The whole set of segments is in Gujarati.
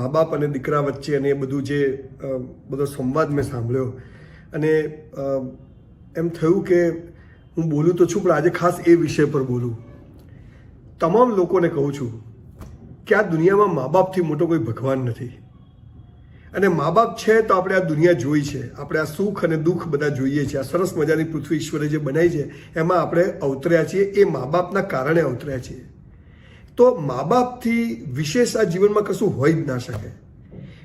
મા બાપ અને દીકરા વચ્ચે અને એ બધું જે બધો સંવાદ મેં સાંભળ્યો અને એમ થયું કે હું બોલું તો છું પણ આજે ખાસ એ વિષય પર બોલું. તમામ લોકોને કહું છું કે આ દુનિયામાં મા બાપથી મોટો કોઈ ભગવાન નથી. અને મા બાપ છે તો આપણે આ દુનિયા જોઈ છે, આપણે આ સુખ અને દુઃખ બધા જોઈએ છીએ. આ સરસ મજાની પૃથ્વી ઈશ્વરે જે બનાવી છે એમાં આપણે અવતર્યા છીએ, એ મા બાપના કારણે અવતર્યા છીએ. તો મા બાપથી વિશેષ આ જીવનમાં કશું હોય જ ના શકે.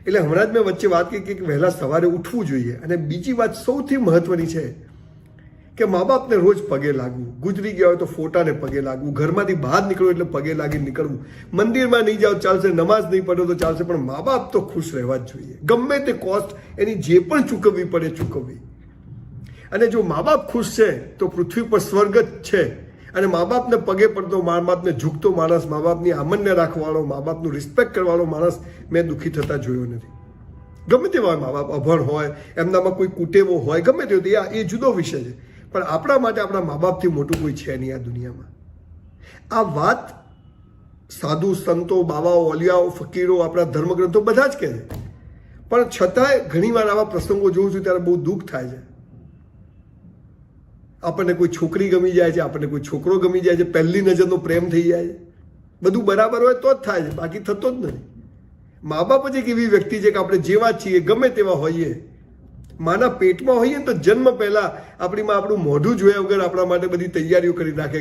એટલે હમણાં જ મેં વચ્ચે વાત કરી કે વહેલા સવારે ઉઠવું જોઈએ. અને બીજી વાત સૌથી મહત્વની છે કે મા બાપને રોજ પગે લાગવું. ગુજરી ગયા હોય તો ફોટાને પગે લાગવું, ઘરમાંથી બહાર નીકળવું એટલે પગે લાગી નીકળવું. મંદિરમાં નહીં જાઓ ચાલશે, નમાઝ નહીં પડો તો ચાલશે, પણ મા બાપ તો ખુશ રહેવા જ જોઈએ. ગમે તે કોસ્ટ એની જે પણ ચૂકવવી પડે ચૂકવવી. અને જો મા બાપ ખુશ છે તો પૃથ્વી પર સ્વર્ગ જ છે. અને મા બાપને પગે પડતો, મા બાપને ઝૂકતો માણસ, મા બાપની આમનને રાખવાવાળો, મા બાપનું રિસ્પેક્ટ કરવાવાળો માણસ મેં દુઃખી થતા જોયો નથી. ગમે તેવા મા બાપ, અભણ હોય, એમનામાં કોઈ કુટેવો હોય, ગમે તે હોય, એ જુદો વિષય છે. પણ આપણા માટે આપણા મા બાપથી મોટું કોઈ છે નહીં આ દુનિયામાં. આ વાત સાધુ સંતો, બાવાઓ, ઓલિયાઓ, ફકીરો, આપણા ધર્મગ્રંથો બધા જ કહે છે. પણ છતાંય ઘણીવાર આવા પ્રસંગો જોઉં છું ત્યારે બહુ દુઃખ થાય છે. આપણને કોઈ છોકરી ગમી જાય છે, આપણને કોઈ છોકરો ગમી જાય છે, પહેલી નજરનો પ્રેમ થઈ જાય છે. બધું બરાબર હોય તો જ થાય છે, બાકી થતો જ નથી. મા બાપ જ એક એવી વ્યક્તિ છે કે આપણે જેવા છીએ ગમે તેવા હોઈએ, માના પેટમાં હોઈએ તો જન્મ પહેલા આપણીમાં આપણું મોઢું જોયા વગર આપણા માટે બધી તૈયારીઓ કરી નાખે.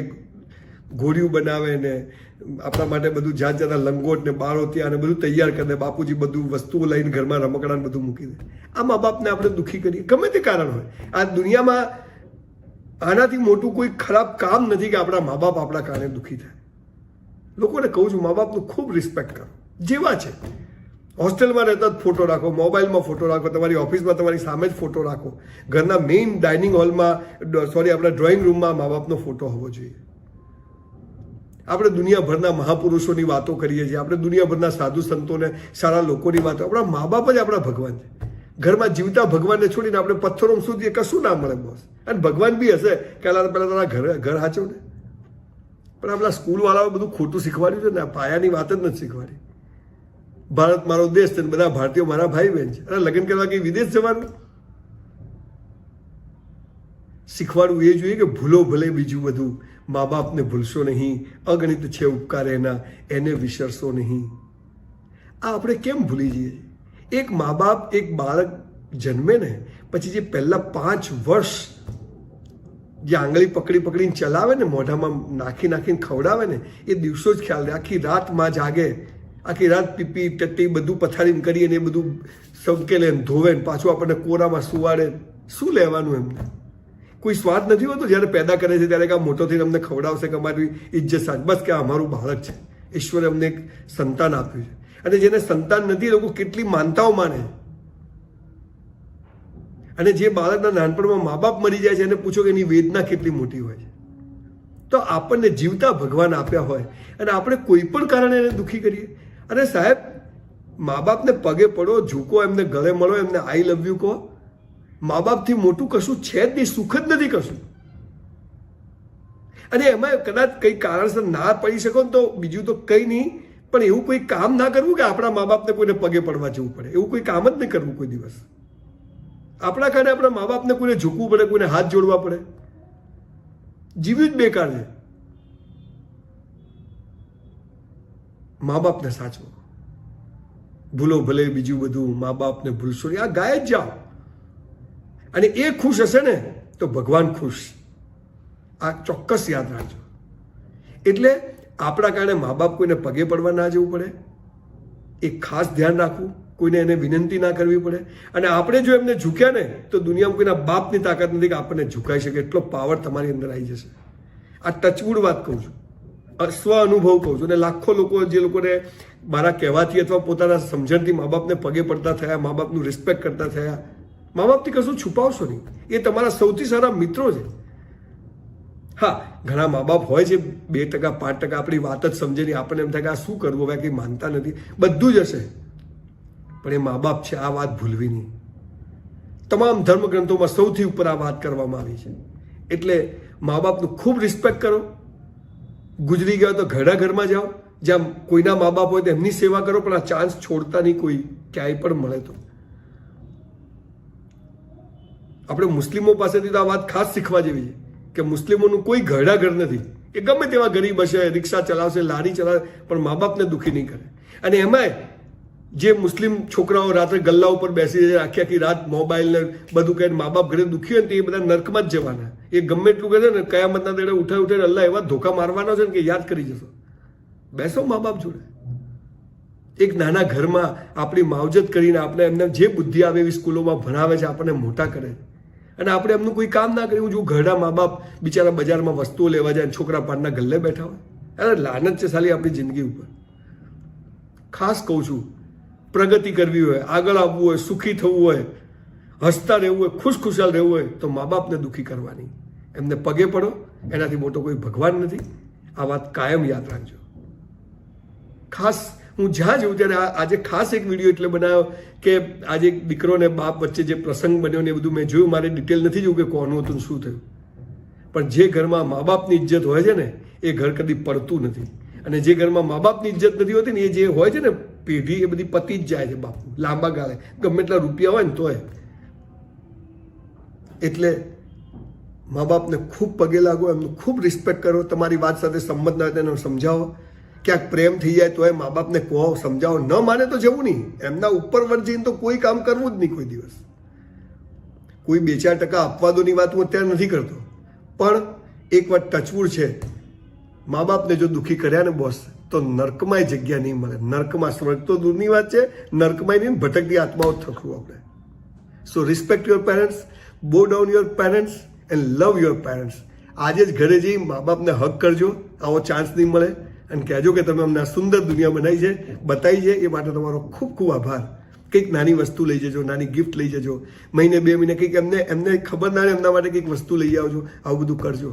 ઘોડિયું બનાવે ને આપણા માટે બધું જાત જાતના લંગોટ ને બાળોતિયા ને બધું તૈયાર કરી દે. બાપુજી બધું વસ્તુઓ લઈને ઘરમાં રમકડા બધું મૂકી દે. આ મા બાપને આપણે દુઃખી કરીએ, ગમે તે કારણ હોય. આ દુનિયામાં આનાથી મોટું કોઈ ખરાબ કામ નથી કે આપણા મા બાપ આપણા કારણે દુઃખી થાય. લોકોને કહું છું, મા બાપનું ખૂબ રિસ્પેક્ટ કરો, જેવા છે. હોસ્ટેલમાં રહેતા જ ફોટો રાખો, મોબાઈલમાં ફોટો રાખો, તમારી ઓફિસમાં તમારી સામે જ ફોટો રાખો, ઘરના મેઇન ડાઇનિંગ હોલમાં, આપણા ડ્રોઈંગ રૂમમાં મા બાપનો ફોટો હોવો જોઈએ. આપણે દુનિયાભરના મહાપુરુષોની વાતો કરીએ છીએ, આપણે દુનિયાભરના સાધુ સંતોને, સારા લોકોની વાતો. આપણા મા બાપ જ આપણા ભગવાન છે. ઘરમાં જીવતા ભગવાનને છોડીને આપણે પથ્થરો સુધી કશું ના મળે બોસ. અને ભગવાન બી હશે કે પહેલાં તારા ઘર હાચો ને. પણ આપણા સ્કૂલવાળાઓ બધું ખોટું શીખવાડ્યું છે ને, આ પાયાની વાત જ નથી શીખવાડી. ભારત મારો દેશ છે, બધા ભારતીયો મારા ભાઈ બહેન છે. અને લગ્ન કરવા કે વિદેશ જવાનું શીખવાડવું એ જોઈએ કે ભૂલો ભલે બીજું બધું, મા બાપને ભૂલશો નહીં, અગણિત છે ઉપકાર એના, એને વિસરશો નહીં. આ આપણે કેમ ભૂલી જઈએ? એક મા બાપ એક બાળક જન્મે ને પછી જે પહેલા 5 વર્ષ જે આંગળી પકડી પકડીને ચલાવે ને, મોઢામાં નાખી નાખીને ખવડાવે ને, એ દિવસો જ ખ્યાલ રહે. આખી રાત માં જાગે, આખી રાત પીપી ટટ્ટી બધું પથારીને કરીએ ને એ બધું સંકેલે ધોવે ને પાછું આપણને કોરામાં સુવાડે. શું લેવાનું એમને? કોઈ સ્વાદ નથી હોતો જ્યારે પેદા કરે છે ત્યારે કે આ મોટો થઈને અમને ખવડાવશે કે અમારી ઇજ્જત સાચ, બસ કે અમારું બાળક છે. ઈશ્વરે અમને એક સંતાન આપ્યું છે. અને જેને સંતાન નથી, લોકો કેટલી માનતાઓ માને. અને જે બાળકના નાનપણમાં મા બાપ મરી જાય છે એને પૂછો કે એની વેદના કેટલી મોટી હોય છે. તો આપણને જીવતા ભગવાન આપ્યા હોય અને આપણે કોઈ પણ કારણે એને દુઃખી કરીએ. અને સાહેબ, મા બાપને પગે પડો, ઝૂકો, એમને ગળે મળો, એમને આઈ લવ યુ કહો. મા બાપથી મોટું કશું છે જ નહીં, સુખ જ નથી કશું. અને એમાં કદાચ કંઈ કારણસર ના પડી શકો ને તો બીજું તો કંઈ નહીં, પણ એવું કોઈ કામ ના કરવું કે આપણા મા બાપને કોઈને પગે પડવા જવું પડે. એવું કોઈ કામ જ નહીં કરવું કોઈ દિવસ. આપણા કારણે આપણા મા બાપને કોઈને ઝૂકવું પડે, કોઈને હાથ જોડવા પડે. જીવ્યું જ બેકાર છે. મા બાપને સાચવો. ભૂલો ભલે બીજું બધું, મા બાપને ભૂલશો નહીં. આ ગાય જ જાઓ. અને એ ખુશ હશે ને તો ભગવાન ખુશ. આ ચોક્કસ યાદ રાખજો. એટલે આપણા કારણે મા બાપ કોઈને પગે પડવા ના જવું પડે, એ ખાસ ધ્યાન રાખવું. કોઈને એને વિનંતી ના કરવી પડે. અને આપણે જો એમને ઝૂક્યા ને તો દુનિયામાં કોઈના બાપની તાકાત નથી કે આપણને ઝુકાઈ શકે. એટલો પાવર તમારી અંદર આવી જશે. આ ટચવુડ વાત કહું છું, સ્વ અનુભવ કહું છું. અને લાખો લોકો, જે લોકોને મારા કહેવાથી અથવા પોતાના સમજણથી મા બાપને પગે પડતા થયા, મા બાપનું રિસ્પેક્ટ કરતા થયા. મા બાપથી કશું છુપાવશો નહીં, એ તમારા સૌથી સારા મિત્રો છે. હા, ઘણા મા બાપ હોય છે 2% 5% આપણી વાત જ સમજે નહીં, આપણને એમ થાય કે આ શું કરવું, હવે કંઈ માનતા નથી. બધું જ હશે, પણ એ મા બાપ છે, આ વાત ભૂલવી નહીં. તમામ ધર્મગ્રંથોમાં સૌથી ઉપર આ વાત કરવામાં આવી છે. એટલે મા બાપનું ખૂબ રિસ્પેક્ટ કરો. ગુજરી ગયા તો ઘરડા ઘરમાં જાઓ, જ્યાં કોઈના મા બાપ હોય તો એમની સેવા કરો, પણ આ ચાન્સ છોડતા નહીં કોઈ ક્યાંય પણ મળે તો. આપણે મુસ્લિમો પાસેથી તો આ વાત ખાસ શીખવા જેવી છે કે મુસ્લિમોનું કોઈ ઘરડા ઘર નથી. એ ગમે તેવા ગરીબ હશે, રિક્ષા ચલાવશે, લારી ચલાવે, પણ મા બાપને દુઃખી નહીં કરે. અને એમાંય જે મુસ્લિમ છોકરાઓ રાત્રે ગલ્લા ઉપર બેસી જાય, આખી આખી રાત મોબાઈલ ને બધું કહીને મા બાપ ઘરે દુઃખી હોય ને, એ બધા નર્કમાં જ જવાના. એ ગમે એટલું કહે છે ને, કયામતના દાડે ઉઠાઈ અલ્લાહ એવા ધોકા મારવાનો છે ને કે યાદ કરી જશો. બેસો મા બાપ જોડે. એક નાના ઘરમાં આપણી માવજત કરીને આપણે એમને જે બુદ્ધિ આવે એવી સ્કૂલોમાં ભણાવે છે, આપણને મોટા કરે, અને આપણે એમનું કોઈ કામ ના કર્યું. જો ઘરડા મા બાપ બિચારા બજારમાં વસ્તુઓ લેવા જાય, છોકરા પાનના ગલ્લે બેઠા હોય, અરે લાનત છે સાલી આપણી જિંદગી ઉપર. ખાસ કહું છું, પ્રગતિ કરવી હોય, આગળ આવવું હોય, સુખી થવું હોય, હસતા રહેવું હોય, ખુશખુશાલ રહેવું હોય, તો મા બાપને દુઃખી કરવાની, એમને પગે પડો. એનાથી મોટો કોઈ ભગવાન નથી. આ વાત કાયમ યાદ રાખજો. ખાસ હું જ્યાં જઉં ત્યારે આજે ખાસ એક વિડીયો એટલે બનાવ્યો કે આજે એક દીકરો ને બાપ વચ્ચે જે પ્રસંગ બન્યો ને એ બધું મેં જોયું. મારે ડિટેલ નથી જોયું કે કોનું હતું, શું થયું, પણ જે ઘરમાં મા બાપની ઇજ્જત હોય છે ને, એ ઘર કદી પડતું નથી. અને જે ઘરમાં મા બાપની ઇજ્જત નથી હોતી ને, એ જે હોય છે ને પેઢી, એ બધી પતી જ જાય છે બાપુ, લાંબા ગાળે, ગમે એટલા રૂપિયા હોય ને તોય. એટલે મા બાપને ખૂબ પગે લાગો, એમનું ખૂબ રિસ્પેક્ટ કરો. તમારી વાત સાથે સંમત ના હોય તેને સમજાવો. ક્યાંક પ્રેમ થઈ જાય તો એ મા બાપને કહો, સમજાવો. ન માને તો જવું નહીં. એમના ઉપર વર જઈને તો કોઈ કામ કરવું જ નહીં કોઈ દિવસ. કોઈ 2-4% આપવા દોની વાત હું અત્યારે નથી કરતો, પણ એક વાત ટચવુડ છે, મા બાપને જો દુઃખી કર્યા ને બોસ, તો નર્કમાંય જગ્યા નહીં મળે. નર્કમાં, સ્વર્ગ તો દૂરની વાત છે, નર્કમાંય નહીં, ભટકતી આત્માઓ થશું આપણે. સો રિસ્પેક્ટ યોર પેરેન્ટ્સ, બો down your parents and love your parents. આજે જ ઘરે જઈ મા બાપને હક કરજો. આવો ચાન્સ નહીં મળે. અને કહેજો કે તમે અમને આ સુંદર દુનિયા બનાવી છે, બતાવી છે, એ માટે તમારો ખૂબ ખૂબ આભાર. કંઈક નાની વસ્તુ લઈ જજો, નાની ગિફ્ટ લઈ જજો. મહિને 2 મહિને કંઈક એમને ખબર ના રહે, એમના માટે કંઈક વસ્તુ લઈ આવજો. આવું બધું કરજો.